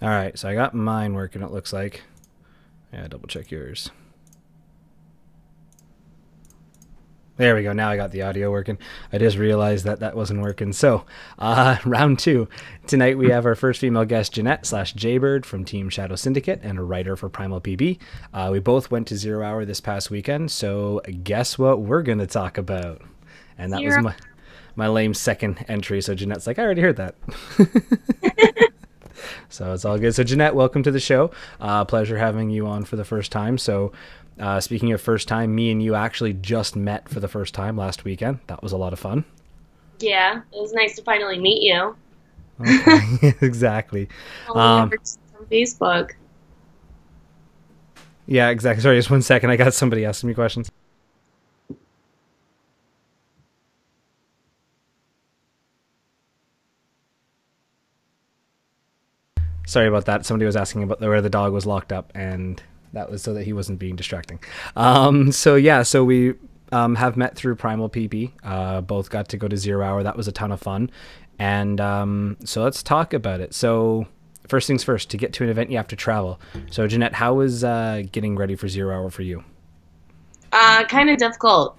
All right, so I got mine working, it looks like. Yeah, double check yours. There we go. Now I got the audio working. I just realized that that wasn't working. So, round two. Tonight we have our first female guest, Jeanette slash Jaybyrd from Team Shadow Syndicate and a writer for Primal PB. We both went to Zero Hour this past weekend. So, guess what we're going to talk about? And that was Zero. my lame second entry. So, Jeanette's like, I already heard that. So it's all good. So Jeanette, welcome to the show. Pleasure having you on for the first time. So speaking of first time, me and you actually just met for the first time last weekend. That was a lot of fun. Yeah, it was nice to finally meet you. Okay, exactly. Only Um, ever just on Facebook. yeah, exactly. Sorry, just one second. I got somebody asking me questions. Sorry about that. Somebody was asking about where the dog was locked up, and that was so that he wasn't being distracting. So we have met through Primal PP. Both got to go to Zero Hour. That was a ton of fun. And so let's talk about it. So first things first, to get to an event, you have to travel. So Jeanette, how was getting ready for Zero Hour for you? Kind of difficult.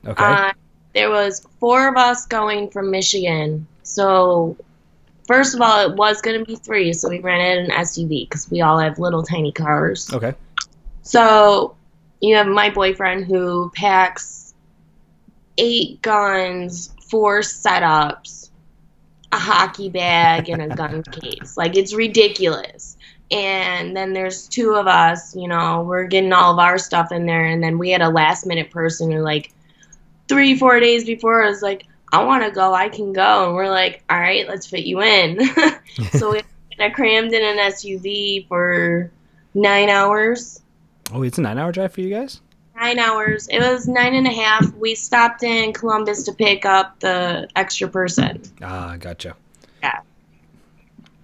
Okay. Uh, there was four of us going from Michigan. So first of all, it was going to be three, so we rented an SUV because we all have little tiny cars. Okay. So you have my boyfriend who packs 8 guns, 4 setups, a hockey bag, and a gun case. Like it's ridiculous. And then there's two of us, we're getting all of our stuff in there. And then we had a last minute person who, like, 3, 4 days before was like, I want to go, I can go. And we're like, all right, let's fit you in. So we kind of crammed in an SUV for 9 hours. Oh, it's a 9 hour drive for you guys? 9 hours. It was 9.5. We stopped in Columbus to pick up the extra person. Ah, gotcha. Yeah.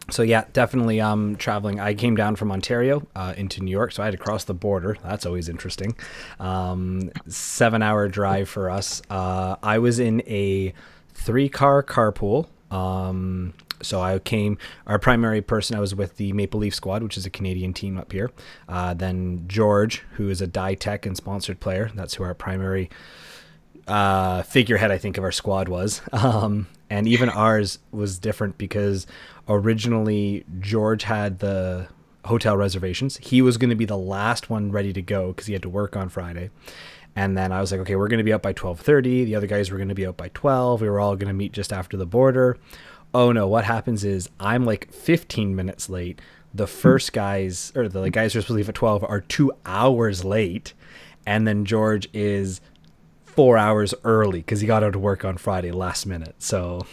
So yeah, definitely traveling. I came down from Ontario into New York, so I had to cross the border. That's always interesting. 7 hour drive for us. I was in a 3 car carpool. So I came, our primary person, I was with the Maple Leaf Squad, which is a Canadian team up here. Then George, who is a Die Tech and sponsored player. That's who our primary figurehead, I think, of our squad was. And even ours was different because originally George had the hotel reservations. He was going to be the last one ready to go because he had to work on Friday. And then I was like, okay, we're going to be out by 12:30. The other guys were going to be out by 12. We were all going to meet just after the border. Oh no, what happens is I'm like 15 minutes late. The first guys, or the guys who are supposed to leave at 12, are 2 hours late. And then George is 4 hours early because he got out of work on Friday last minute. So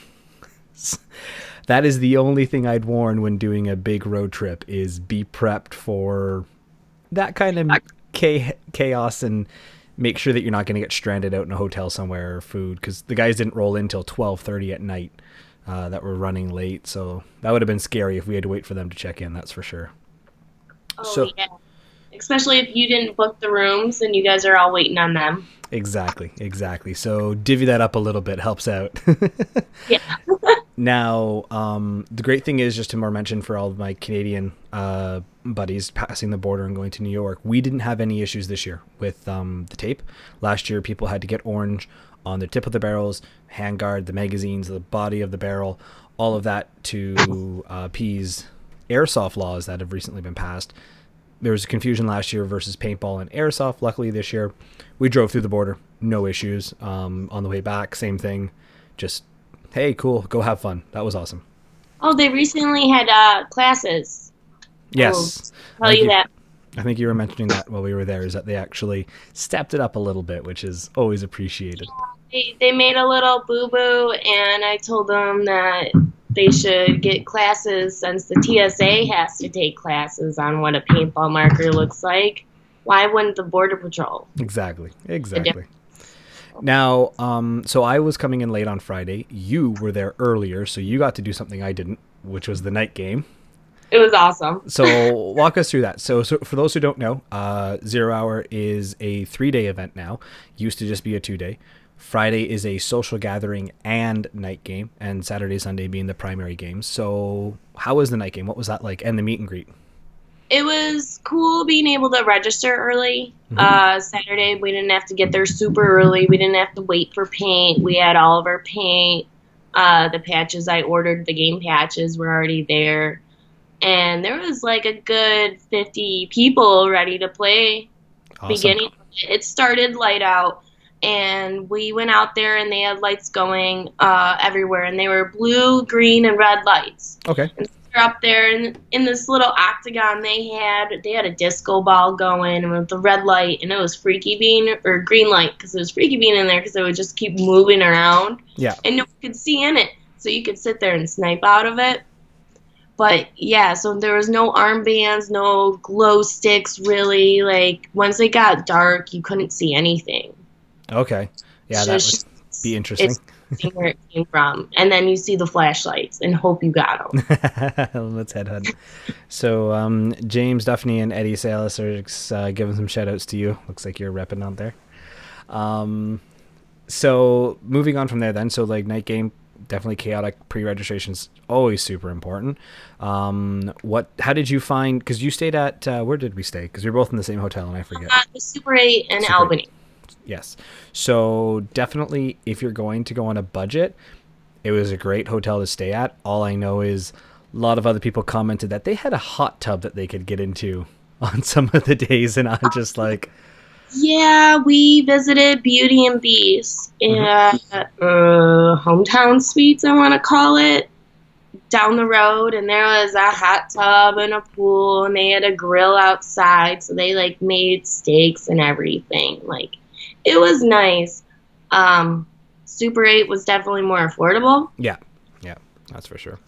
that is the only thing I'd warn when doing a big road trip is be prepped for that kind of chaos and make sure that you're not going to get stranded out in a hotel somewhere or food because the guys didn't roll in till 12:30 at night that were running late. So that would have been scary if we had to wait for them to check in. That's for sure. Oh, So yeah. Especially if you didn't book the rooms and you guys are all waiting on them. exactly. So divvy that up a little bit helps out. Yeah. Now, the great thing is, just to more mention for all of my Canadian buddies passing the border and going to New York, we didn't have any issues this year with the tape. Last year, people had to get orange on the tip of the barrels, handguard, the magazines, the body of the barrel, all of that to appease airsoft laws that have recently been passed. There was confusion last year versus paintball and airsoft. Luckily, this year, we drove through the border, no issues. On the way back, same thing. Just, hey, cool, go have fun. That was awesome. Oh, they recently had classes. I will Yes, I tell think you you. that. I think you were mentioning that while we were there. Is that they actually stepped it up a little bit, which is always appreciated. They made a little boo boo, and I told them that they should get classes since the TSA has to take classes on what a paintball marker looks like. Why wouldn't the Border Patrol? Exactly, The difference. exactly. Now, so I was coming in late on Friday. You were there earlier, so you got to do something I didn't, which was the night game. It was awesome. So walk us through that. So for those who don't know, 0 Hour is a 3-day event now. Used to just be a 2-day. Friday is a social gathering and night game, and Saturday, Sunday being the primary games. So how was the night game? What was that like? And the meet and greet? It was cool being able to register early. Mm-hmm. Saturday, we didn't have to get there super early. We didn't have to wait for paint. We had all of our paint. The patches I ordered, the game patches were already there. And there was like a good 50 people ready to play. Awesome. Beginning, it started light out, and we went out there, and they had lights going everywhere, and they were blue, green, and red lights. Okay. And so we're up there, and in this little octagon, they had a disco ball going with the red light, and it was Freaky Bean or green light because it was Freaky Bean in there because it would just keep moving around, Yeah. and no one could see in it, so you could sit there and snipe out of it. But yeah, so there was no armbands, no glow sticks really. Like once it got dark, you couldn't see anything. Okay. Yeah, It's that just would be interesting. it's seeing where it came from, and then you see the flashlights and hope you got them. Let's head hunt. So James Duffney and Eddie Salas are giving some shout outs to you. Looks like you're repping out there. So moving on from there then, so like night game, definitely chaotic. Pre-registration's always super important. How did you find, because you stayed at, where did we stay? Because we were both in the same hotel and I forget. The Super 8 in Super 8. Albany. Yes. So definitely if you're going to go on a budget, it was a great hotel to stay at. All I know is a lot of other people commented that they had a hot tub that they could get into on some of the days, and I'm just like, Yeah, we visited Beauty and Beast and Hometown Suites, I want to call it, down the road, and there was a hot tub and a pool, and they had a grill outside, so they like made steaks and everything. Like, it was nice. Super 8 was definitely more affordable. yeah, that's for sure.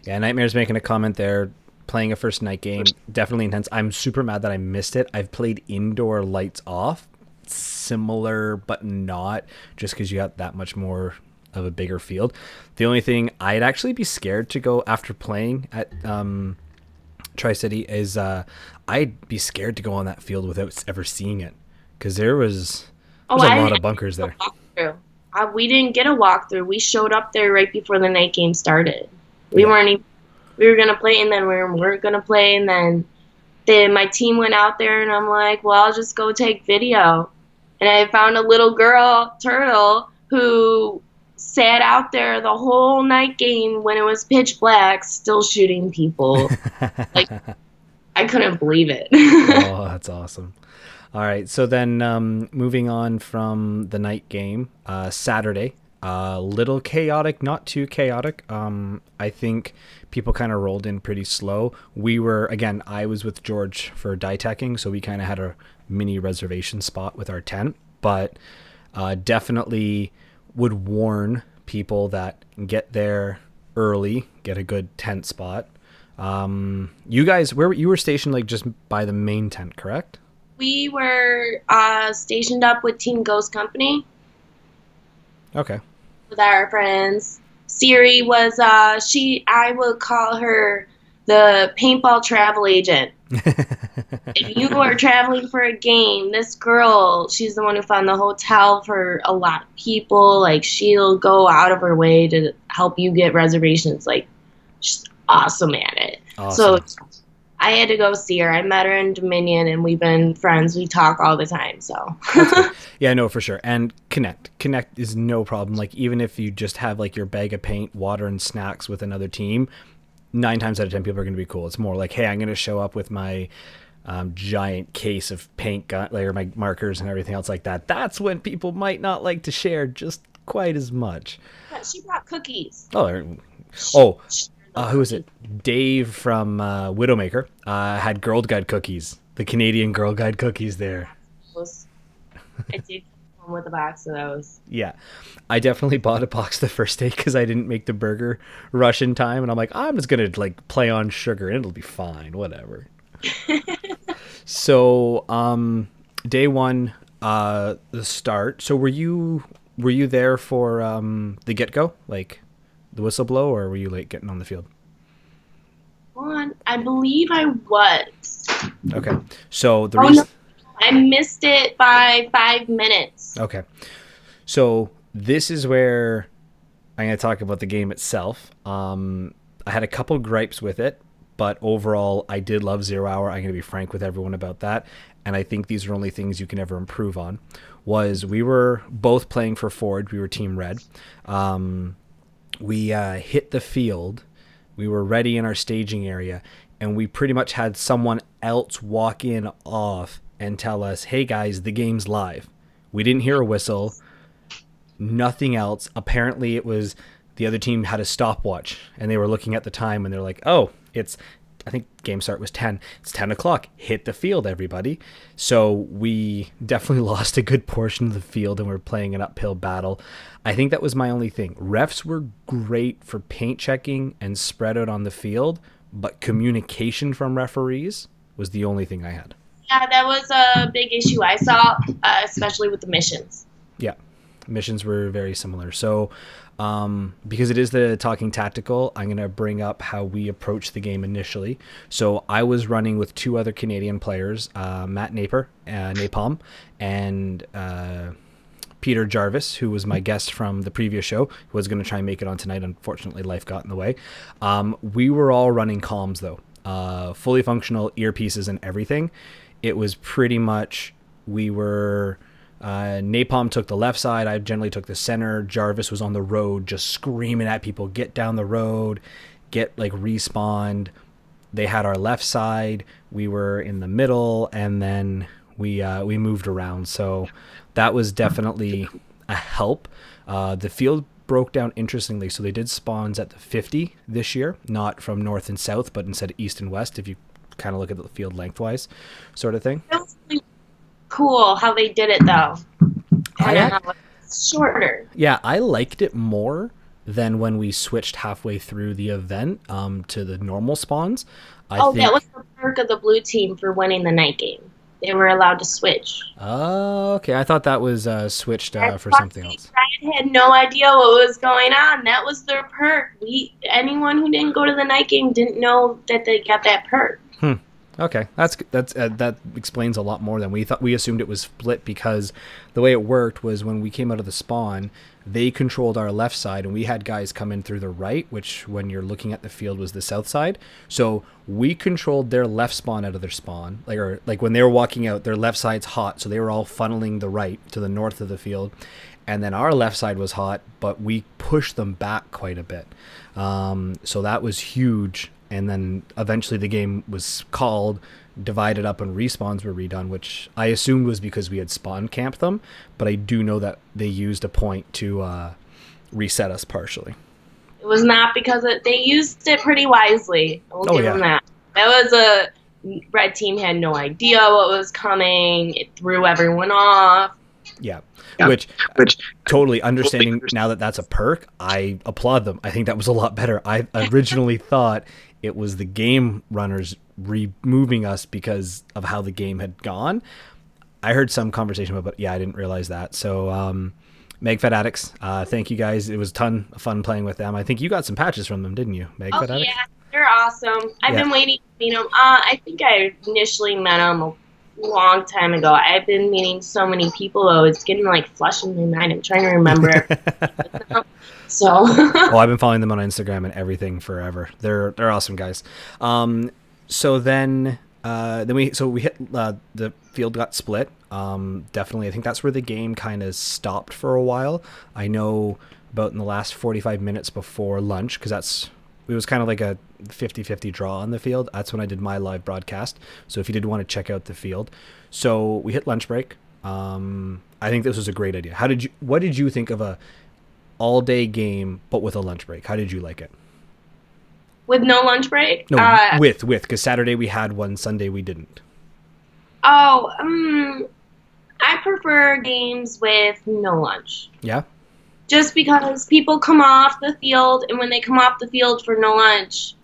Yeah, Nightmare's making a comment there. Playing a first night game, definitely intense. I'm super mad that I missed it. I've played indoor lights off, similar but not, just because you got that much more of a bigger field. The only thing I'd actually be scared to go after playing at Tri-City is I'd be scared to go on that field without ever seeing it, because there's a lot of bunkers there. We didn't get a walkthrough. We showed up there right before the night game started. We were going to play, and then we weren't going to play, and then my team went out there, and I'm like, well, I'll just go take video. And I found a little girl, Turtle, who sat out there the whole night game when it was pitch black, still shooting people. Like, I couldn't believe it. Oh, that's awesome. All right, so then moving on from the night game, Saturday, little chaotic, not too chaotic. I think people kind of rolled in pretty slow. I was with George for die teching, so we kind of had a mini reservation spot with our tent, but definitely would warn people that get there early, get a good tent spot. You guys, you were stationed like just by the main tent, correct? We were stationed up with Team Ghost Company. Okay. With our friends. Siri was, I would call her the paintball travel agent. If you are traveling for a game, this girl, she's the one who found the hotel for a lot of people. Like, she'll go out of her way to help you get reservations. Like, she's awesome at it. Awesome. So I had to go see her. I met her in Dominion, and we've been friends. We talk all the time, so. Yeah, no, for sure. And connect is no problem. Like, even if you just have like your bag of paint, water, and snacks with another team, 9 times out of 10 people are going to be cool. It's more like, hey, I'm going to show up with my giant case of paint gun, or my markers and everything else like that. That's when people might not like to share just quite as much. Yeah, she brought cookies. Who is it? Dave from Widowmaker had Girl Guide cookies, the Canadian Girl Guide cookies there. I did come home with a box of those. Yeah, I definitely bought a box the first day because I didn't make the burger rush in time, and I'm like, I'm just gonna like play on sugar and it'll be fine, whatever. So, day one, the start. So were you there for the get go, like the whistle blow, or were you late getting on the field? One, I believe I was. Okay. So the Oh no, reason. I missed it by 5 minutes. Okay. So this is where I'm going to talk about the game itself. I had a couple gripes with it, but overall, I did love Zero Hour. I'm going to be frank with everyone about that, and I think these are only things you can ever improve on. Was we were both playing for Ford. We were Team Red. We hit the field. We were ready in our staging area, and we pretty much had someone else walk in off and tell us, "Hey guys, the game's live." We didn't hear a whistle, nothing else. Apparently, it was the other team had a stopwatch and they were looking at the time and they're like, "Oh, it's." I think game start was 10. It's 10 o'clock. Hit the field, everybody. So we definitely lost a good portion of the field and we're playing an uphill battle. I think that was my only thing. Refs were great for paint checking and spread out on the field, but communication from referees was the only thing I had. Yeah, that was a big issue I saw, especially with the missions. Yeah, missions were very similar. So, because it is the talking tactical, I'm going to bring up how we approached the game initially. So I was running with two other Canadian players, Matt Napalm, and Peter Jarvis, who was my guest from the previous show, who was going to try and make it on tonight. Unfortunately, life got in the way. We were all running comms, though, fully functional earpieces and everything. It was pretty much, we were... Napalm took the left side. I generally took the center. Jarvis was on the road just screaming at people, get down the road, get like respawned. They had our left side. We were in the middle, and then we moved around. So that was definitely a help. The field broke down interestingly. So they did spawns at the 50 this year, not from north and south, but instead of east and west, if you kind of look at the field lengthwise sort of thing. That was really cool how they did it, though. Kind of how it's shorter. Yeah, I liked it more than when we switched halfway through the event to the normal spawns. I think... that was the perk of the blue team for winning the night game. They were allowed to switch. Oh, okay. I thought that was switched for something else. I had no idea what was going on. That was their perk. Anyone who didn't go to the night game didn't know that they got that perk. Okay, that explains a lot more than we thought. We assumed it was split because the way it worked was when we came out of the spawn, they controlled our left side, and we had guys come in through the right, which when you're looking at the field was the south side. So we controlled their left spawn out of their spawn, like when they were walking out, their left side's hot, so they were all funneling the right to the north of the field, and then our left side was hot, but we pushed them back quite a bit. So that was huge. And then eventually the game was called, divided up, and respawns were redone, which I assumed was because we had spawn camped them. But I do know that they used a point to reset us partially. It was not because they used it pretty wisely. We'll give them that. That was a red team had no idea what was coming. It threw everyone off. Yeah. Which totally understanding now that that's a perk, I applaud them. I think that was a lot better. I originally thought it was the game runners removing us because of how the game had gone. I heard some conversation about, but yeah, I didn't realize that. So, Meg Addicts, thank you guys. It was a ton of fun playing with them. I think you got some patches from them, didn't you, Meg Addicts? Yeah, they're awesome. I've been waiting to meet them. I think I initially met them a long time ago. I've been meeting so many people, though. It's getting like flush in my mind. I'm trying to remember. So. Well, I've been following them on Instagram and everything forever. They're awesome guys. So then we hit the field got split. Definitely, I think that's where the game kind of stopped for a while. I know about in the last 45 minutes before lunch, because it was kind of like a 50-50 draw on the field. That's when I did my live broadcast. So if you did want to check out the field, so we hit lunch break. I think this was a great idea. What did you think of a all-day game but with a lunch break? How did you like it? With no lunch break? No, because Saturday we had one, Sunday we didn't. I prefer games with no lunch. Yeah? Just because people come off the field, and when they come off the field for no lunch,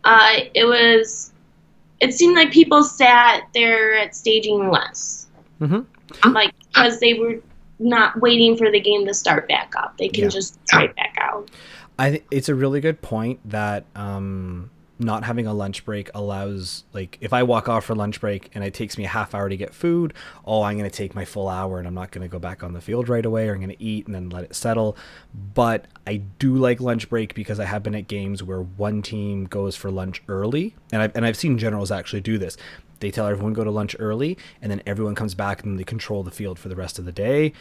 it seemed like people sat there at staging less. Mm-hmm. Like, because they were not waiting for the game to start back up. They can just right back out. I think it's a really good point that not having a lunch break allows, like, if I walk off for lunch break and it takes me a half hour to get food, I'm going to take my full hour and I'm not going to go back on the field right away, or I'm going to eat and then let it settle. But I do like lunch break because I have been at games where one team goes for lunch early, and I've seen generals actually do this. They tell everyone go to lunch early, and then everyone comes back and they control the field for the rest of the day.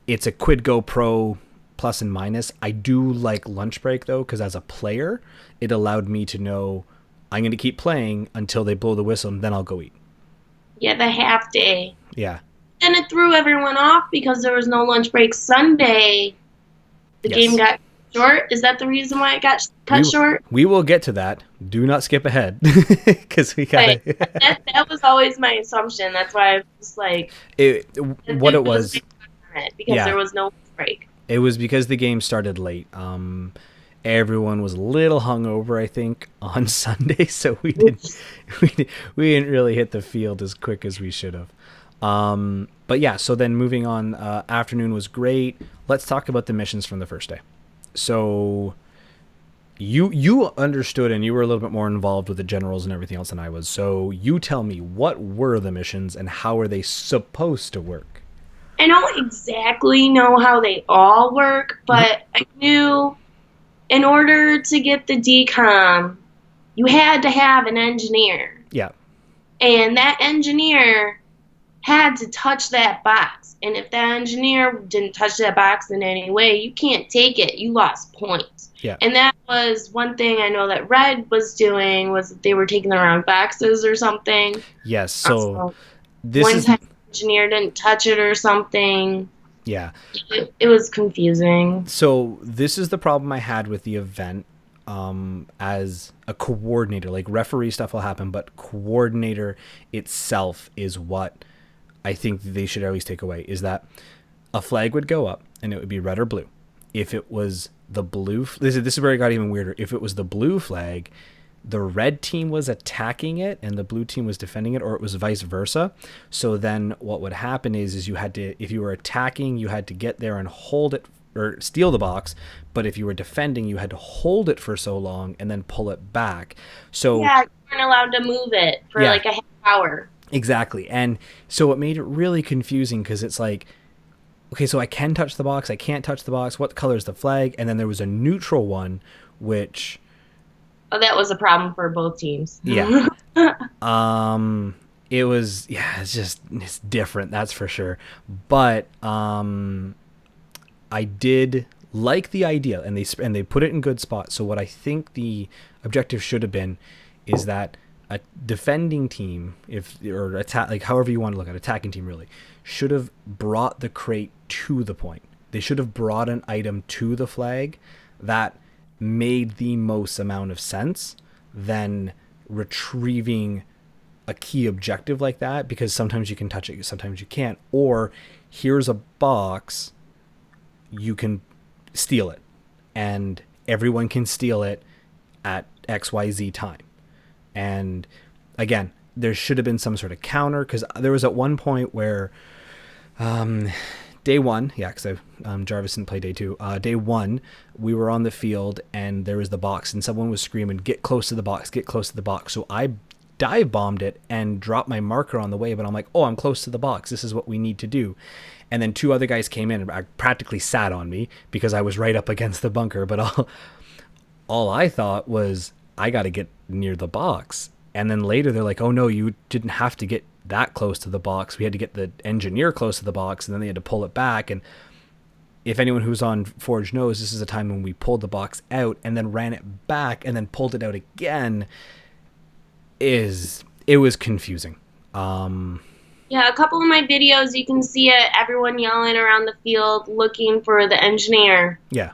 It's a quid go pro plus and minus. I do like lunch break though, because as a player, it allowed me to know I'm going to keep playing until they blow the whistle, and then I'll go eat. Yeah, the half day. Yeah. And it threw everyone off because there was no lunch break Sunday. The Yes. game got short. Is that the reason why it got cut short? We will get to that. Do not skip ahead, because we got that was always my assumption. That's why I was like, what it was. Because there was no break. It was because the game started late. Everyone was a little hungover, I think, on Sunday, so we didn't really hit the field as quick as we should have. But yeah, so then moving on, afternoon was great. Let's talk about the missions from the first day. So you understood, and you were a little bit more involved with the generals and everything else than I was. So you tell me, what were the missions and how are they supposed to work? I don't exactly know how they all work, but I knew in order to get the decom, you had to have an engineer. Yeah. And that engineer had to touch that box. And if that engineer didn't touch that box in any way, you can't take it. You lost points. Yeah. And that was one thing I know that Red was doing, was that they were taking the wrong boxes or something. Yes. So one time the engineer didn't touch it or something. Yeah. It was confusing. So this is the problem I had with the event, as a coordinator. Like, referee stuff will happen, but coordinator itself is what I think they should always take away, is that a flag would go up and it would be red or blue. If it was the blue, this is where it got even weirder. If it was the blue flag, the red team was attacking it and the blue team was defending it, or it was vice versa. So then what would happen is you had to, if you were attacking, you had to get there and hold it or steal the box. But if you were defending, you had to hold it for so long and then pull it back. So yeah, you weren't allowed to move it for like a half hour. Exactly. And so it made it really confusing, because it's like, okay, so I can touch the box, I can't touch the box, what color is the flag? And then there was a neutral one, which... Oh, that was a problem for both teams. Yeah. It was, it's different, that's for sure. But I did like the idea, and they put it in good spots. So what I think the objective should have been is that a defending team, or attack, like however you want to look at it, attacking team really, should have brought the crate to the point. They should have brought an item to the flag that made the most amount of sense than retrieving a key objective like that, because sometimes you can touch it, sometimes you can't. Or here's a box, you can steal it, and everyone can steal it at XYZ time. And again, there should have been some sort of counter, because there was at one point where day one, because Jarvis didn't play day two. Day one, we were on the field and there was the box, and someone was screaming, "Get close to the box! Get close to the box!" So I dive bombed it and dropped my marker on the way. But I'm like, "Oh, I'm close to the box. This is what we need to do." And then two other guys came in and practically sat on me because I was right up against the bunker. But all I thought was, I got to get near the box. And then later they're like, "Oh no, you didn't have to get that close to the box. We had to get the engineer close to the box," and then they had to pull it back. And if anyone who's on Forge knows, this is a time when we pulled the box out and then ran it back and then pulled it out again. It was confusing. Yeah, a couple of my videos, you can see it, everyone yelling around the field looking for the engineer. Yeah.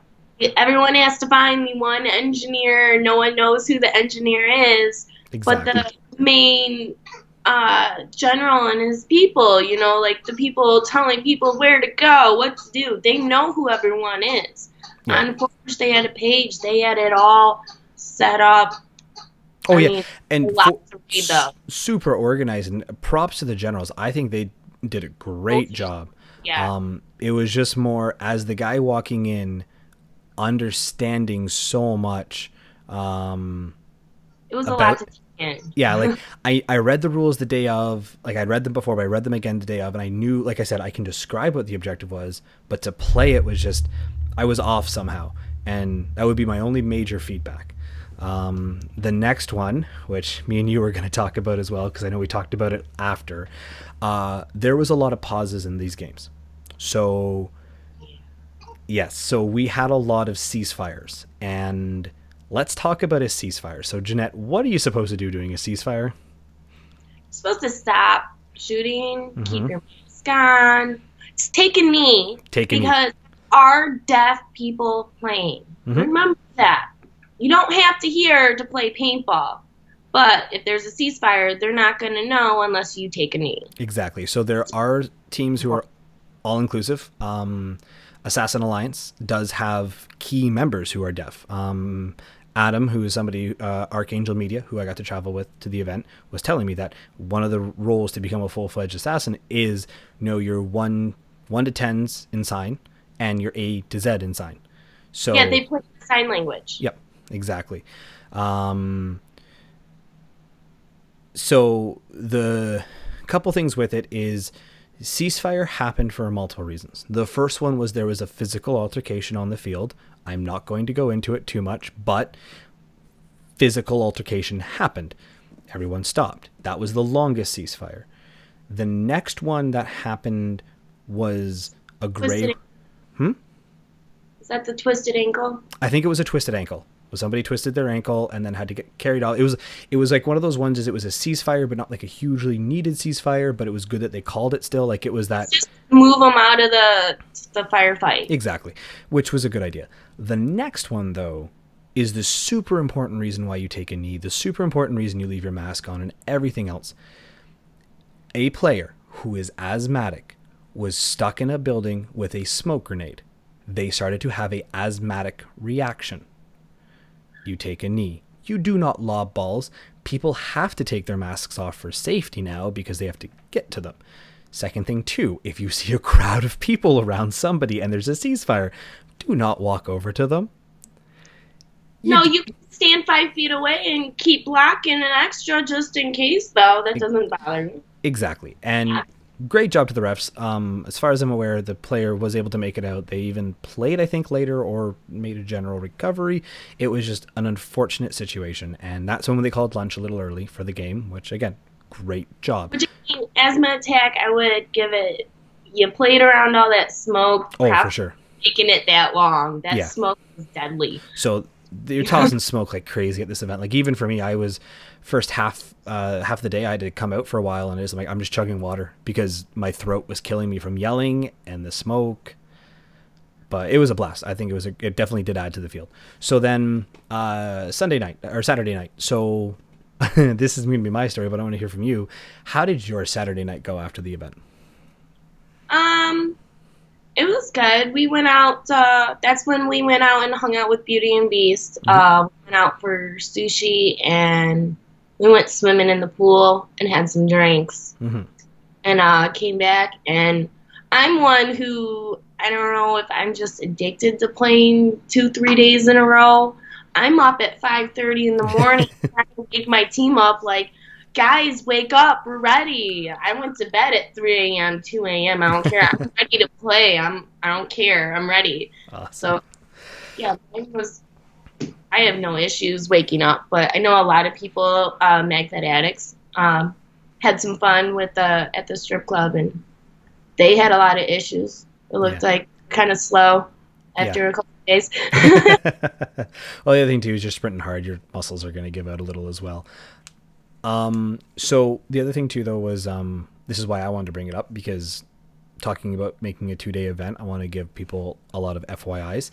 Everyone has to find the one engineer. No one knows who the engineer is. Exactly. But the main general and his people, like the people telling people where to go, what to do, they know who everyone is. Yeah. On Forge, they had a page. They had it all set up. Oh, I mean, and super organized, and props to the generals. I think they did a great job. Yeah. It was just more, as the guy walking in, understanding so much, It was a lot about to take in. yeah, like I read the rules the day of, like I'd read them before, but I read them again the day of, and I knew, like I said, I can describe what the objective was, but to play it was just, I was off somehow, and that would be my only major feedback. The next one, which me and you were going to talk about as well, because I know we talked about it after, there was a lot of pauses in these games. So yes, so we had a lot of ceasefires, and let's talk about a ceasefire. So Jeanette, what are you supposed to do during a ceasefire? You're supposed to stop shooting, Mm-hmm. keep your mask on, just take a knee Take a knee. because are deaf people playing. Mm-hmm. Remember that. You don't have to hear to play paintball. But if there's a ceasefire, they're not going to know unless you take a knee. Exactly. So there are teams who are all inclusive. Assassin Alliance does have key members who are deaf. Adam, who is somebody, Archangel Media, who I got to travel with to the event, was telling me that one of the roles to become a full-fledged assassin is know your one to tens in sign and your A to Z in sign. So Yeah, they play sign language. yep, exactly. Um, so the couple things with it is ceasefire happened for multiple reasons. The first one was there was a physical altercation on the field. I'm not going to go into it too much, but physical altercation happened. Everyone stopped. That was the longest ceasefire. The next one that happened was a gray. Twisted, is that the twisted ankle? I think it was a twisted ankle. Somebody twisted their ankle and then had to get carried out. It was like one of those ones. Is it was a ceasefire, but not like a hugely needed ceasefire. But it was good that they called it still. Like it was that. Just move them out of the firefight. Exactly, which was a good idea. The next one though is the super important reason why you take a knee. The super important reason you leave your mask on and everything else. A player who is asthmatic was stuck in a building with a smoke grenade. They started to have a asthmatic reaction. You take a knee. You do not lob balls. People have to take their masks off for safety now because they have to get to them. Second thing too, if you see a crowd of people around somebody and there's a ceasefire, do not walk over to them. No, you can stand 5 feet away and keep blocking an extra just in case, though. That doesn't bother me. Exactly. And great job to the refs. As far as I'm aware, the player was able to make it out. They even played, I think, later or made a general recovery. It was just an unfortunate situation. And that's when they called lunch a little early for the game, which, again, great job. But asthma attack, I would give it. You played around all that smoke. Oh, for sure. Making it that long. That smoke is deadly. So you're tossing smoke like crazy at this event. Like even for me, I was first half the day I had to come out for a while, and I'm like I'm just chugging water because my throat was killing me from yelling and the smoke. But it was a blast. I think it definitely did add to the field. So then Saturday night. So this is going to be my story, but I want to hear from you. How did your Saturday night go after the event? It was good. We went out. That's when we went out and hung out with Beauty and Beast. We went out for sushi and we went swimming in the pool and had some drinks. And came back. And I'm one who, I don't know if I'm just addicted to playing 2-3 days in a row. I'm up at 5:30 in the morning trying to wake my team up like, guys, wake up, we're ready. I went to bed at 3 a.m., 2 a.m. I don't care. I'm ready to play. I don't care. I'm ready. Awesome. So, yeah, I have no issues waking up, but I know a lot of people, MagFed addicts, had some fun at the strip club, and they had a lot of issues. It looked like kind of slow after a couple of days. Well, the other thing too is you're sprinting hard. Your muscles are going to give out a little as well. So the other thing too, though, was this is why I wanted to bring it up, because talking about making a 2-day event, I want to give people a lot of FYIs.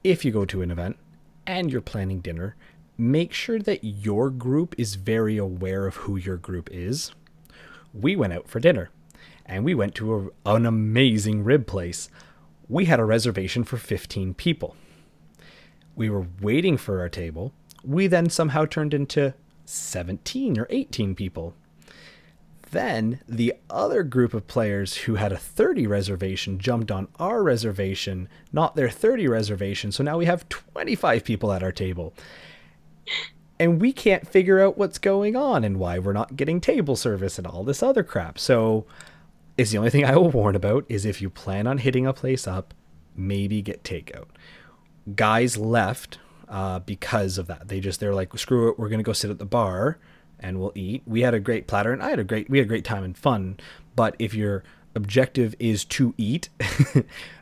If you go to an event and you're planning dinner, make sure that your group is very aware of who your group is. We went out for dinner and we went to an amazing rib place. We had a reservation for 15 people. We were waiting for our table. We then somehow turned into 17 or 18 people. Then the other group of players who had a 30 reservation jumped on our reservation, not their 30 reservation. So now we have 25 people at our table. and we can't figure out what's going on and why we're not getting table service and all this other crap. So it's the only thing I will warn about is if you plan on hitting a place up, maybe get takeout. Guys left because of that. They're like, screw it, we're gonna go sit at the bar and we'll eat. We had a great platter, and we had a great time and fun. But if your objective is to eat,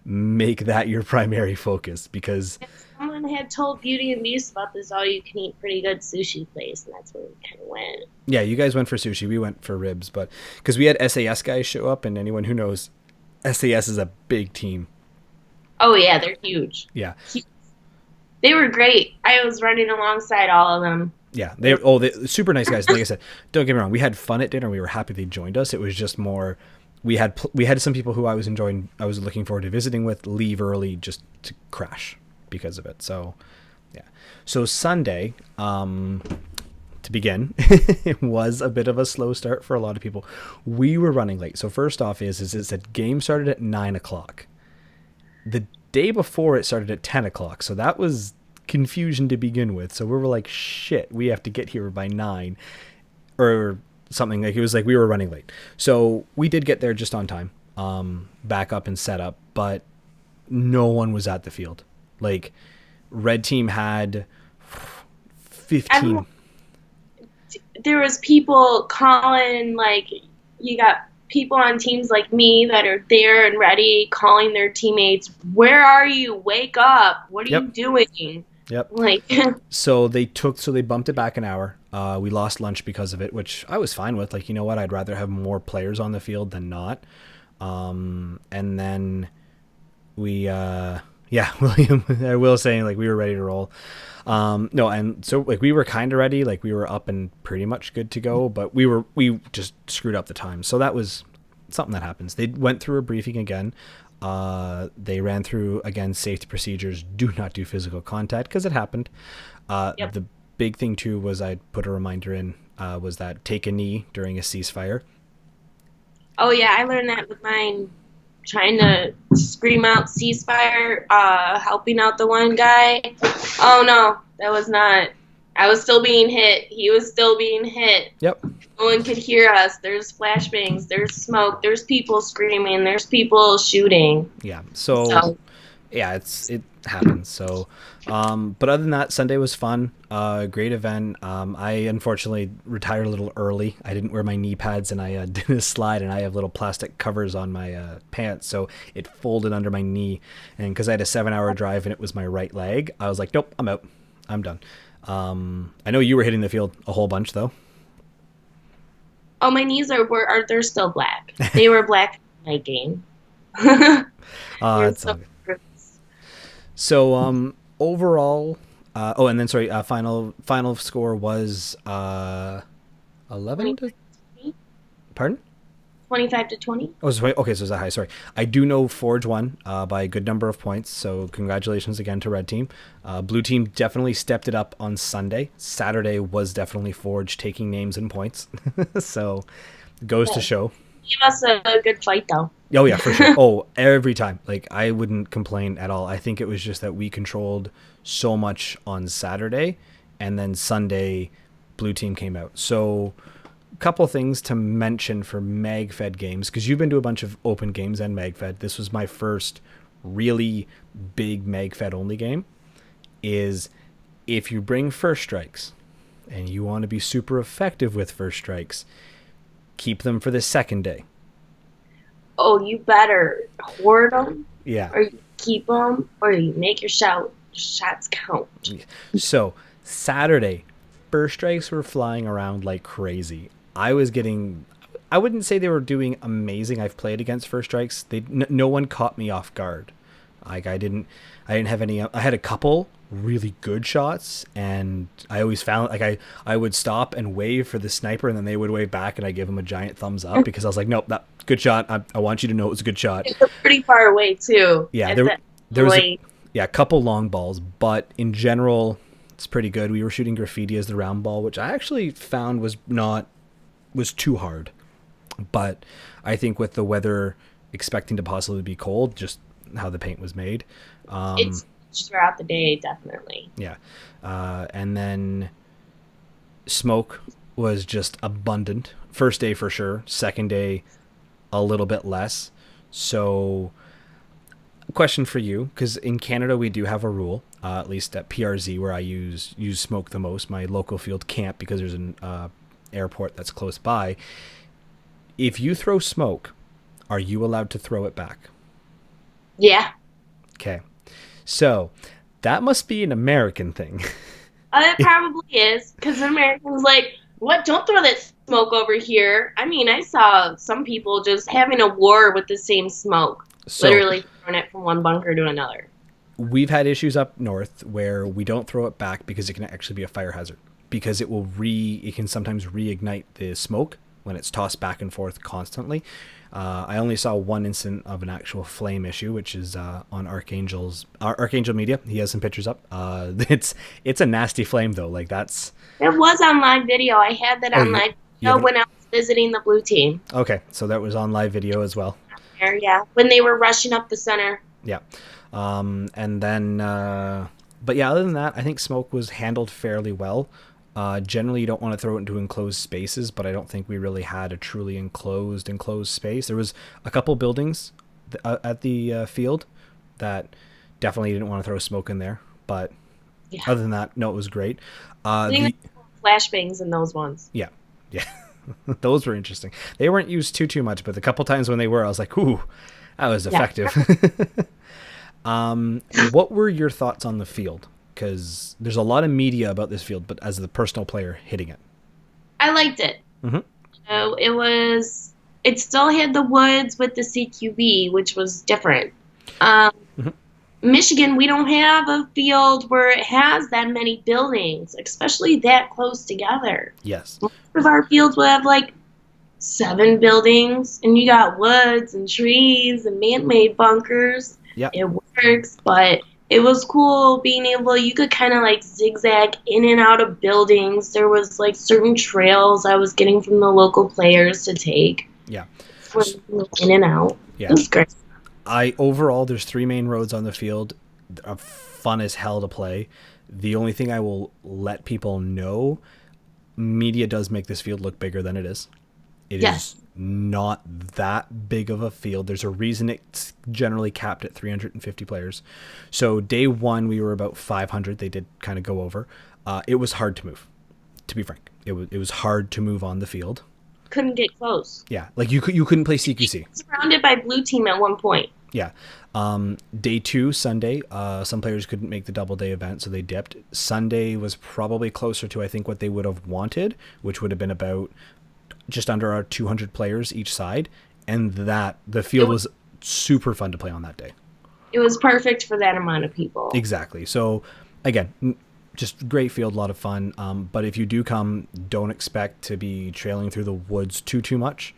make that your primary focus, because Someone had told Beauty and Beast about this all you can eat pretty good sushi place, and that's where we kind of went. yeah, you guys went for sushi, we went for ribs, but because we had SAS guys show up, and anyone who knows, SAS is a big team. Oh yeah, they're huge. Yeah. They were great. I was running alongside all of them. Yeah, they super nice guys. Like I said, don't get me wrong. We had fun at dinner. We were happy they joined us. It was just more, we had some people who I was looking forward to visiting with, leave early just to crash because of it. So, yeah. So Sunday, to begin, it was a bit of a slow start for a lot of people. We were running late. So first off is that game started at 9:00. The day before it started at 10:00. So that was confusion to begin with. So we were like, shit, we have to get here by 9 or something. Like, it was like we were running late. So we did get there just on time, back up and set up, but no one was at the field. Like, red team had 15. There was people calling, like, you got people on teams like me that are there and ready, calling their teammates, where are you? Wake up. What are you doing? Yep. Like, so they bumped it back an hour. We lost lunch because of it, which I was fine with. Like, you know what? I'd rather have more players on the field than not. And then we, William, I will say, like, we were ready to roll. No, and so, like, we were kind of ready. Like, we were up and pretty much good to go, but we just screwed up the time. So that was something that happens. They went through a briefing again. They ran through, again, safety procedures. Do not do physical contact, because it happened. The big thing too was I put a reminder in, was that take a knee during a ceasefire. Oh yeah, I learned that with mine. Trying to scream out ceasefire, helping out the one guy. Oh no, that was not. I was still being hit. He was still being hit. Yep. No one could hear us. There's flashbangs. There's smoke. There's people screaming. There's people shooting. Yeah. So yeah, it happens. So, but other than that, Sunday was fun. Great event. I unfortunately retired a little early. I didn't wear my knee pads, and I did a slide, and I have little plastic covers on my pants, so it folded under my knee. And because I had a 7-hour drive and it was my right leg, I was like, nope, I'm out. I'm done. I know you were hitting the field a whole bunch though. Oh, my knees they're still black. They were black in my game. It's so good. So overall, and then sorry, final score was 11 to. Pardon? 25-20. Oh, so, okay, so is that high? Sorry, I do know Forge won by a good number of points. So congratulations again to Red Team. Blue Team definitely stepped it up on Sunday. Saturday was definitely Forge taking names and points. So goes to show. Give us a good fight though. Oh yeah, for sure. Oh, every time. Like, I wouldn't complain at all. I think it was just that we controlled so much on Saturday, and then Sunday, Blue Team came out. So, a couple things to mention for MagFed games, because you've been to a bunch of open games and MagFed. This was my first really big MagFed only game. Is if you bring first strikes, and you want to be super effective with first strikes, keep them for the second day. Oh, you better hoard them. Yeah. Or you keep them, or you make your shots count. So Saturday, first strikes were flying around like crazy. I wouldn't say they were doing amazing. I've played against first strikes. No one caught me off guard. Like, I didn't have any. I had a couple really good shots, and I always found, like, I would stop and wave for the sniper, and then they would wave back, and I give them a giant thumbs up, because I was like, nope, that good shot. I want you to know it was a good shot. It's pretty far away too. Yeah, there was a couple long balls, but in general, it's pretty good. We were shooting graffiti as the round ball, which I actually found was too hard. But I think with the weather expecting to possibly be cold, just how the paint was made. It's throughout the day, definitely. Yeah. And then Smoke was just abundant. First day for sure. Second day, a little bit less. So, question for you, because in Canada we do have a rule, at least at PRZ where I use smoke the most. My local field can't because there's an airport that's close by. If you throw smoke, are you allowed to throw it back? Yeah. Okay. So that must be an American thing. It probably is, because Americans like, what? Don't throw that smoke over here. I mean, I saw some people just having a war with the same smoke, So literally throwing it from one bunker to another. we've had issues up north where we don't throw it back because it can actually be a fire hazard, because it can sometimes reignite the smoke when it's tossed back and forth constantly. I only saw one incident of an actual flame issue, which is on Archangel Media. He has some pictures up. It's a nasty flame though. Like that's It was on live video. I had that on live you video have it? when I was visiting the blue team. Okay, so that was on live video as well. There, yeah, when they were rushing up the center. Yeah. And then, but yeah, other than that, I think smoke was handled fairly well. Generally, you don't want to throw it into enclosed spaces, but I don't think we really had a truly enclosed space. There was a couple buildings at the field that definitely didn't want to throw smoke in there. But Yeah. other than that, no, it was great. I think flashbangs in those ones. Yeah, yeah. Those were interesting. They weren't used too much, but the couple times when they were, I was like, ooh, that was effective. What were your thoughts on the field? Because there's a lot of media about this field, but as the personal player hitting it. I liked it. Mm-hmm. So it still had the woods with the CQB, which was different. Mm-hmm. Michigan, we don't have a field where it has that many buildings, especially that close together. Yes. Most of our fields will have like 7 buildings, and you got woods and trees and man-made bunkers. Yep. It works, but it was cool being able, you could kind of like zigzag in and out of buildings. There was like certain trails I was getting from the local players to take. Yeah. In and out. Yeah. It was great. Overall, there's 3 main roads on the field. Are fun as hell to play. The only thing I will let people know, media does make this field look bigger than it is. It Yes. is not that big of a field. There's a reason it's generally capped at 350 players. So day 1, we were about 500. They did kind of go over. It was hard to move, to be frank. It was hard to move on the field. Couldn't get close. Yeah, like you couldn't play CQC. Surrounded by blue team at one point. Yeah. Day 2, Sunday, some players couldn't make the double day event, so they dipped. Sunday was probably closer to, I think, what they would have wanted, which would have been about just under our 200 players each side. And the field was super fun to play on that day. It was perfect for that amount of people. Exactly. So, again, just great field, a lot of fun. But if you do come, don't expect to be trailing through the woods too much.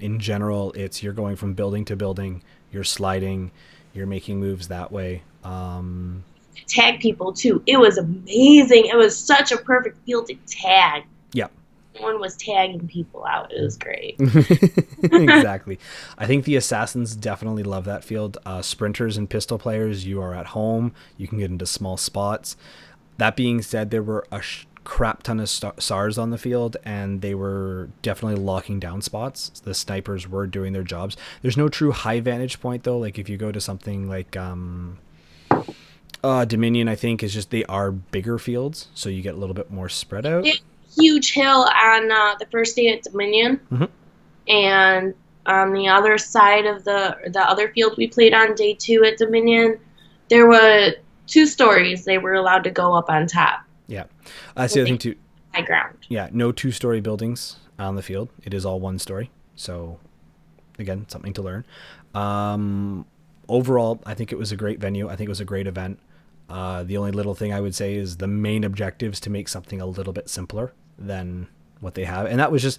In general, you're going from building to building, you're sliding, you're making moves that way. Tag people too. It was amazing. It was such a perfect field to tag. Yeah. Everyone was tagging people out. It was great. Exactly. I think the assassins definitely love that field. Sprinters and pistol players, you are at home. You can get into small spots. That being said, there were a crap ton of SARs on the field, and they were definitely locking down spots. The snipers were doing their jobs. There's no true high vantage point though. Like if you go to something like Dominion, I think is just, they are bigger fields, so you get a little bit more spread out. Huge hill on the first day at Dominion, Mm-hmm. and on the other side of the other field we played on day 2 at Dominion, there were 2 stories they were allowed to go up on top. Yeah, that's the other thing too. High ground. Yeah, no 2-story buildings on the field. It is all 1 story. So, again, something to learn. Overall, I think it was a great venue. I think it was a great event. The only little thing I would say is the main objective is to make something a little bit simpler than what they have. And that was just,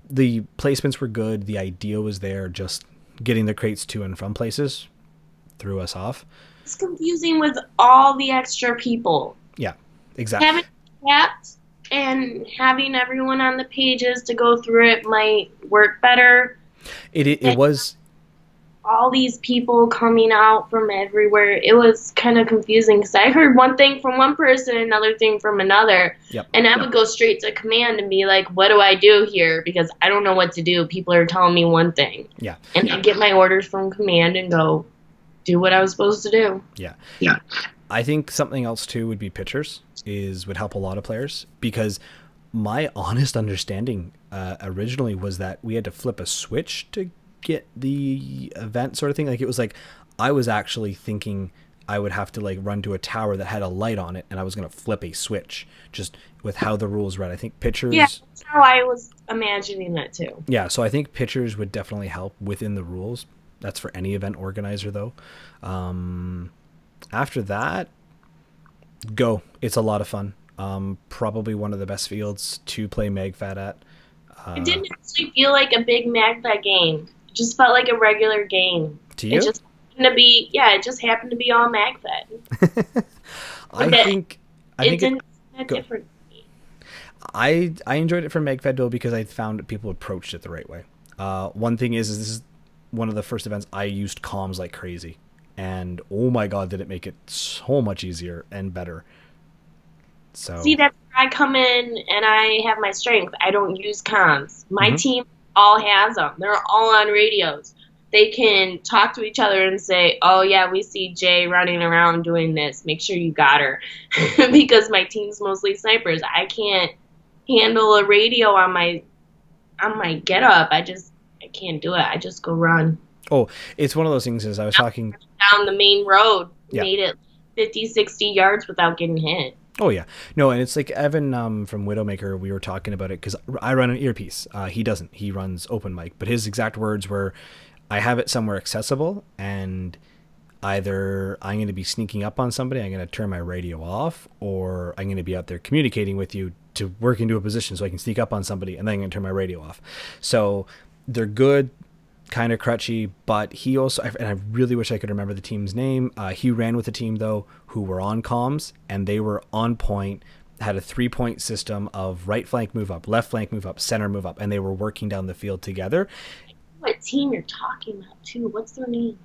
the placements were good. The idea was there. Just getting the crates to and from places threw us off. It's confusing with all the extra people. Yeah, exactly. Having it capped and having everyone on the pages to go through it might work better. It was all these people coming out from everywhere. It was kind of confusing because I heard one thing from one person, another thing from another. Yep. And I would go straight to command and be like, what do I do here? Because I don't know what to do. People are telling me one thing. Yeah. And I get my orders from command and go do what I was supposed to do. Yeah. Yeah. I think something else too would be pitchers would help a lot of players, because my honest understanding originally was that we had to flip a switch to get the event sort of thing. Like it was like I was actually thinking I would have to like run to a tower that had a light on it and I was going to flip a switch, just with how the rules read. I think pitchers. Yeah, that's how I was imagining that too. Yeah, so I think pitchers would definitely help within the rules. That's for any event organizer though. After that, go. It's a lot of fun. Probably one of the best fields to play MagFat at. It didn't actually feel like a big MagFat game. It just felt like a regular game. To you? It just happened to be, it just happened to be all MagFat. I think it didn't that different to me. I enjoyed it for MagFed though, because I found people approached it the right way. One thing is this is one of the first events I used comms like crazy, and oh my god, did it make it so much easier and better. So see, that's where I come in and I have my strength. I don't use comms. My team all has them. They're all on radios. They can talk to each other and say, oh yeah, we see Jay running around doing this. Make sure you got her. Because my team's mostly snipers. I can't handle a radio on my get up. I can't do it. I just go run. Oh, it's one of those things. As I was talking down the main road, Yeah. made it 50, 60 yards without getting hit. Oh yeah, no, and it's like Evan from Widowmaker. We were talking about it because I run an earpiece. He doesn't. He runs open mic. But his exact words were, "I have it somewhere accessible, and either I'm going to be sneaking up on somebody, I'm going to turn my radio off, or I'm going to be out there communicating with you to work into a position so I can sneak up on somebody, and then I'm going to turn my radio off." So they're good. Kind of crutchy, but he also, and I really wish I could remember the team's name. He ran with a team though who were on comms, and they were on point, had a 3-point system of right flank move up, left flank move up, center move up, and they were working down the field together. What team you're talking about too? What's their name?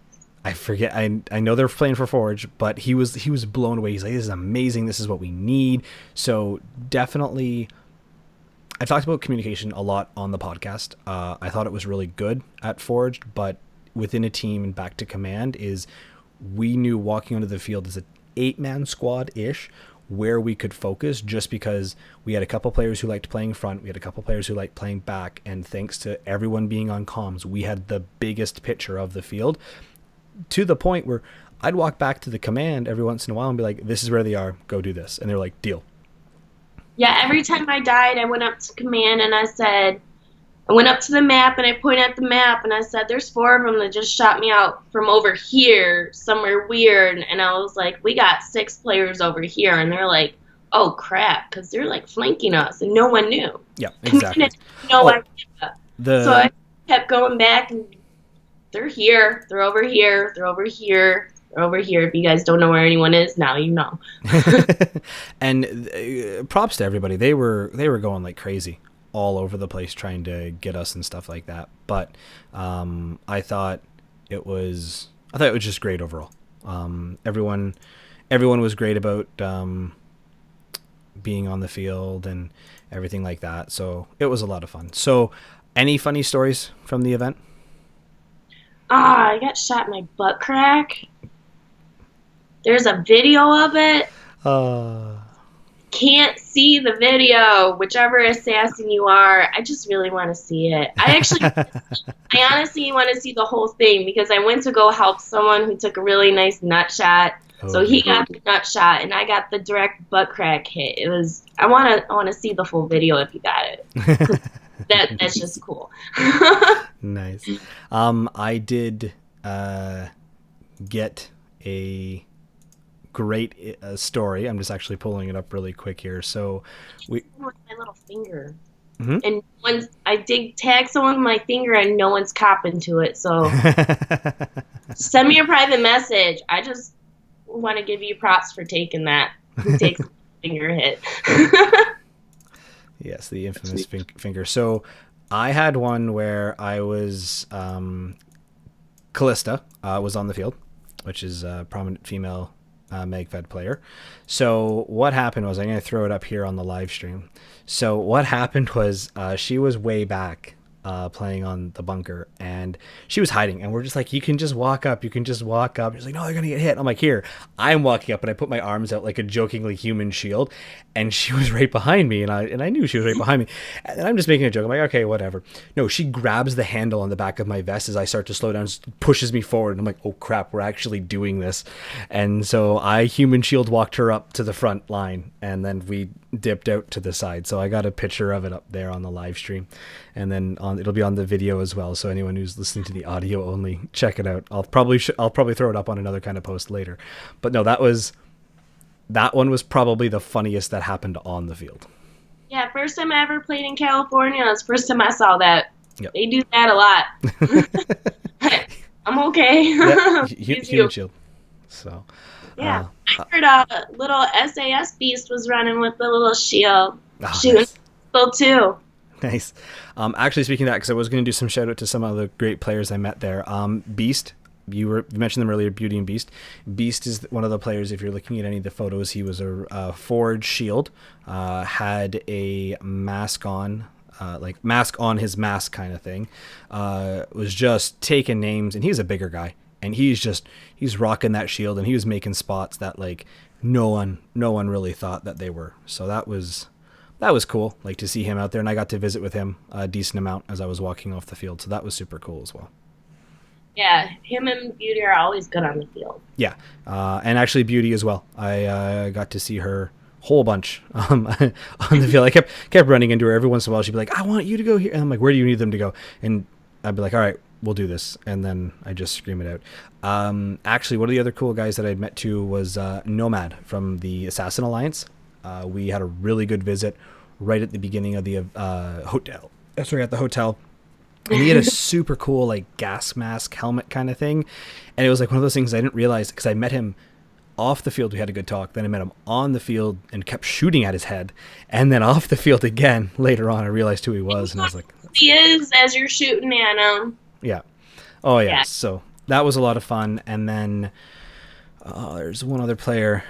I forget. I know they're playing for Forge, but he was blown away. He's like, "This is amazing. This is what we need." So definitely, I've talked about communication a lot on the podcast. I thought it was really good at Forged, but within a team and back to command is we knew walking onto the field as an 8-man squad-ish where we could focus, just because we had a couple players who liked playing front. We had a couple players who liked playing back. And thanks to everyone being on comms, we had the biggest picture of the field, to the point where I'd walk back to the command every once in a while and be like, "This is where they are. Go do this." And they're like, "Deal." Yeah, every time I died, I went up to command and I went up to the map and I pointed at the map and I said, there's 4 of them that just shot me out from over here, somewhere weird. And I was like, we got 6 players over here. And they're like, oh crap, because they're like flanking us and no one knew. Yeah, exactly. Command had no idea. So I kept going back and they're here, they're over here, they're over here. Over here. If you guys don't know where anyone is, now you know. And props to everybody. They were going like crazy all over the place trying to get us and stuff like that. But I thought it was just great overall. Everyone was great about being on the field and everything like that. So it was a lot of fun. So any funny stories from the event? I got shot in my butt crack. There's a video of it. Can't see the video, whichever assassin you are. I just really want to see it. I honestly want to see the whole thing, because I went to go help someone who took a really nice nut shot. So he got the nut shot, and I got the direct butt crack hit. It was. I want to see the full video if you got it. That's just cool. Nice. I did get a great story. I'm just actually pulling it up really quick here. So with my little finger, and I did tag someone with my finger, and no one's copping to it. So send me a private message. I just want to give you props for taking that. Who takes a finger hit? Yes, the infamous finger. So I had one where I was Callista was on the field, which is a prominent female MagFed player. So what happened was, I'm going to throw it up here on the live stream. So what happened was she was way back playing on the bunker, and she was hiding, and we're just like, you can just walk up, you can just walk up. She's like, no, they're gonna get hit. I'm like, here, I'm walking up, and I put my arms out like a jokingly human shield, and she was right behind me, and I knew she was right behind me, and I'm just making a joke. I'm like, okay, whatever. No, she grabs the handle on the back of my vest as I start to slow down, pushes me forward, and I'm like, oh crap, we're actually doing this. And so I human shield walked her up to the front line, and then we dipped out to the side. So I got a picture of it up there on the live stream, and then it'll be on the video as well. So anyone who's listening to the audio only, check it out. I'll probably throw it up on another kind of post later. But no, that one was probably the funniest that happened on the field. Yeah, first time I ever played in California. That's the first time I saw that. Yep. They do that a lot. I'm okay. Yeah, human shield. So yeah, I heard a little SAS beast was running with the little shield, shooting people too. Nice. Actually, speaking of that, because I was going to do some shout out to some of the great players I met there. Beast, you mentioned them earlier, Beauty and Beast. Beast is one of the players. If you're looking at any of the photos, he was a forged shield, had a mask on. Like mask on his mask kind of thing, was just taking names, and he's a bigger guy, and he's rocking that shield, and he was making spots that like no one really thought that they were. So that was cool, like to see him out there, and I got to visit with him a decent amount as I was walking off the field. So that was super cool as well. Yeah, him and Beauty are always good on the field. Yeah, and actually Beauty as well. I got to see her whole bunch on the field. I kept running into her every once in a while. She'd be like, I want you to go here, and I'm like, where do you need them to go? And I'd be like, all right, we'll do this, and then I just scream it out. Actually, one of the other cool guys that I'd met too was Nomad from the Assassin Alliance. We had a really good visit right at the beginning of the hotel. Sorry, at the hotel. And he had a super cool like gas mask helmet kind of thing, and it was like one of those things I didn't realize, because I met him off the field. We had a good talk. Then I met him on the field and kept shooting at his head, and then off the field again later on I realized who he was, and I was like, he is as you're shooting at him. Yeah. Oh yeah. So that was a lot of fun. And then there's one other player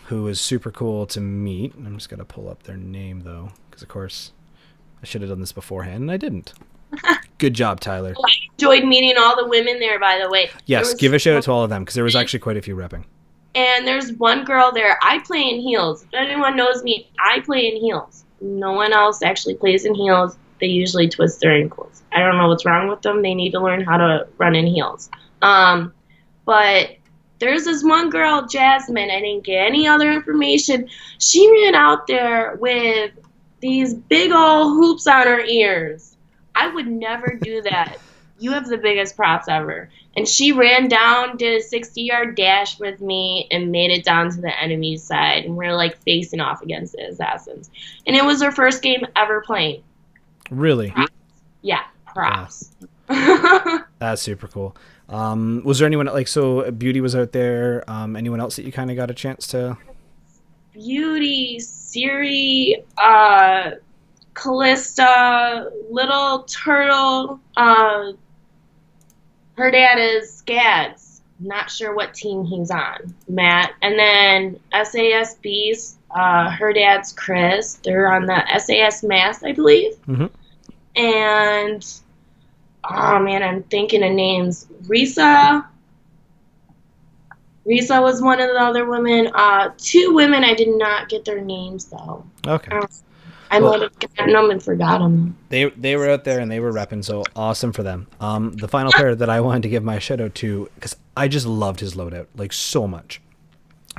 who was super cool to meet. I'm just gonna pull up their name though, because of course I should have done this beforehand, and I didn't. Good job, Tyler. I enjoyed meeting all the women there, by the way. Yes, give a shout out to all of them, because there was actually quite a few repping. And there's one girl there. I play in heels. If anyone knows me, I play in heels. No one else actually plays in heels. They usually twist their ankles. I don't know what's wrong with them. They need to learn how to run in heels. But there's this one girl, Jasmine. I didn't get any other information. She ran out there with these big old hoops on her ears. I would never do that. You have the biggest props ever. And she ran down, did a 60-yard dash with me, and made it down to the enemy's side. And we're like facing off against the Assassins. And it was her first game ever playing. Really? Props. Yeah, props. Yeah. That's super cool. Was there anyone like, so Beauty was out there? Anyone else that you kind of got a chance to? Beauty, Siri, Callista, Little Turtle, her dad is Scads. Not sure what team he's on. Matt. And then SAS Beast, her dad's Chris. They're on the SAS Mass, I believe. Mm-hmm. And, oh man, I'm thinking of names. Risa was one of the other women. Two women, I did not get their names, though. Okay. I might have gotten them and forgot them. They were out there and they were repping, so awesome for them. The final player that I wanted to give my shout out to, because I just loved his loadout like so much.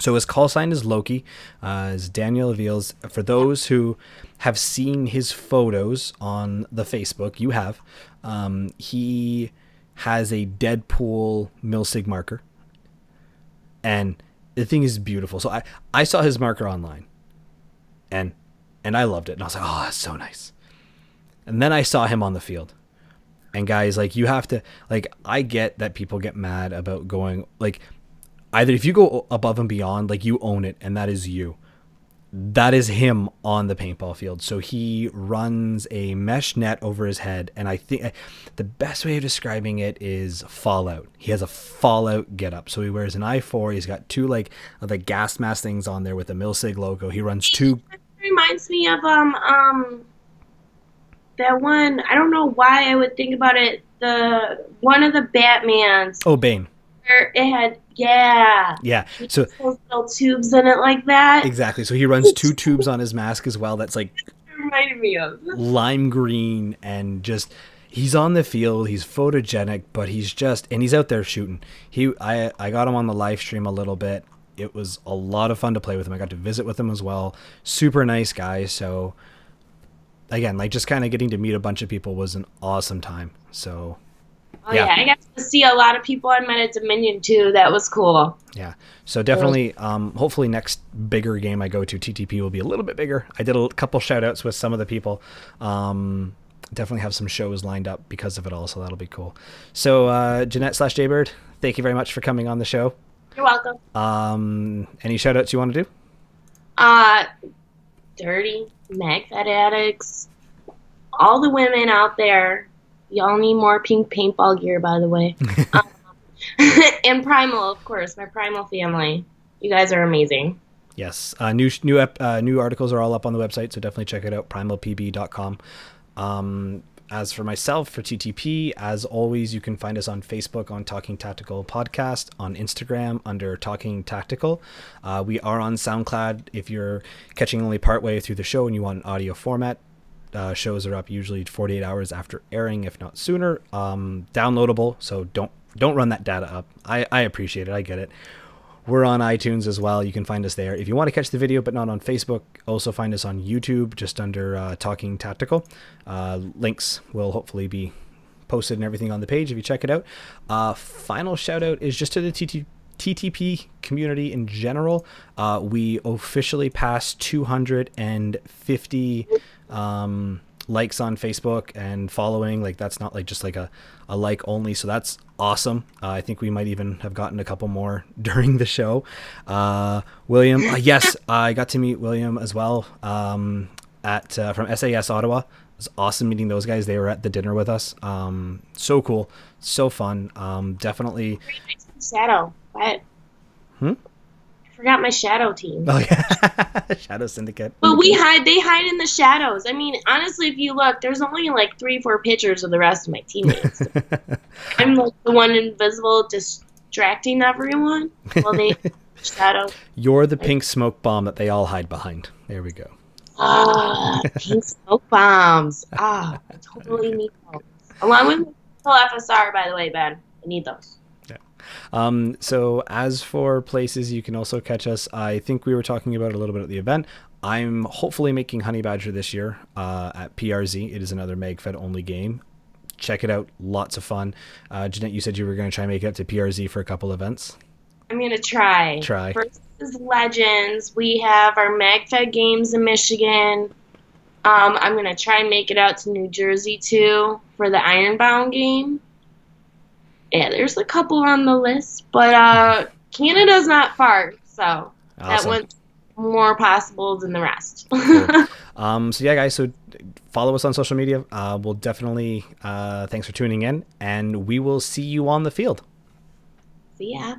So his call sign is Loki, as Daniel reveals. For those who have seen his photos on the Facebook, you have. He has a Deadpool Milsig marker, and the thing is beautiful. So I saw his marker online, and I loved it. And I was like, oh, that's so nice. And then I saw him on the field. And guys, like, you have to, like, I get that people get mad about going, like, either if you go above and beyond, like, you own it, and that is you. that is him on the paintball field. So he runs a mesh net over his head, and I think the best way of describing it is Fallout. He has a Fallout getup. So he wears an I-4. He's got two like the gas mask things on there with the Milsig logo. He runs two. It reminds me of that one. I don't know why I would think about it. The one of the Batmans. Oh, Bane. Where it had Yeah. So those little tubes in it like that. exactly. So he runs two tubes on his mask as well. That's like It reminded me of. lime green, and just he's on the field. He's photogenic, but he's out there shooting. I got him on the live stream a little bit. It was a lot of fun to play with him. I got to visit with him as well. Super nice guy. So again, like just kind of getting to meet a bunch of people was an awesome time. So Oh yeah, I got to see a lot of people I met at Dominion too. That was cool. yeah. So definitely, hopefully next bigger game I go to, TTP will be a little bit bigger. I did a couple shout outs with some of the people. Definitely have some shows lined up because of it all. So that'll be cool. So Jeanette/Jaybyrd, thank you very much for coming on the show. You're welcome. Any shout outs you want to do? Dirty mag fed addicts, all the women out there. Y'all need more pink paintball gear, by the way. And Primal, of course, my Primal family. You guys are amazing. Yes. New articles are all up on the website, so definitely check it out, primalpb.com. As for myself, for TTP, as always, you can find us on Facebook on Talking Tactical Podcast, on Instagram under Talking Tactical. We are on SoundCloud if you're catching only partway through the show and you want an audio format. Shows are up usually 48 hours after airing, if not sooner. Downloadable, so don't run that data up. I appreciate it. I get it. We're on iTunes as well. You can find us there. If you want to catch the video but not on Facebook, also find us on YouTube just under Talking Tactical. Links will hopefully be posted and everything on the page if you check it out. Final shout out is just to the TTP community in general. We officially passed 250 likes on Facebook and following. Like that's not like just like a like only, so that's awesome. I think we might even have gotten a couple more during the show. William, yes, I got to meet William as well at from SAS Ottawa. It was awesome meeting those guys. They were at the dinner with us. So cool, so fun. Definitely Shadow. What? I forgot my Shadow team. Oh yeah. Shadow Syndicate. But they hide in the shadows. I mean, honestly, if you look, there's only like 3-4 pictures of the rest of my teammates. I'm like the one invisible distracting everyone while they shadow. You're the pink smoke bomb that they all hide behind. There we go. Pink smoke bombs. I totally need those. Along with FSR, by the way, Ben. I need those. So as for places you can also catch us, I think we were talking about it a little bit at the event. I'm hopefully making Honey Badger this year at PRZ. It is another MagFed only game. Check it out. Lots of fun. Jeanette, you said you were going to try and make it up to PRZ for a couple events. I'm going to try. First is Legends. We have our MagFed games in Michigan. I'm going to try and make it out to New Jersey too for the Ironbound game. Yeah, there's a couple on the list, but Canada's not far, so that one's more possible than the rest. Cool. So yeah, guys, so follow us on social media. We'll definitely, thanks for tuning in, and we will see you on the field. See ya.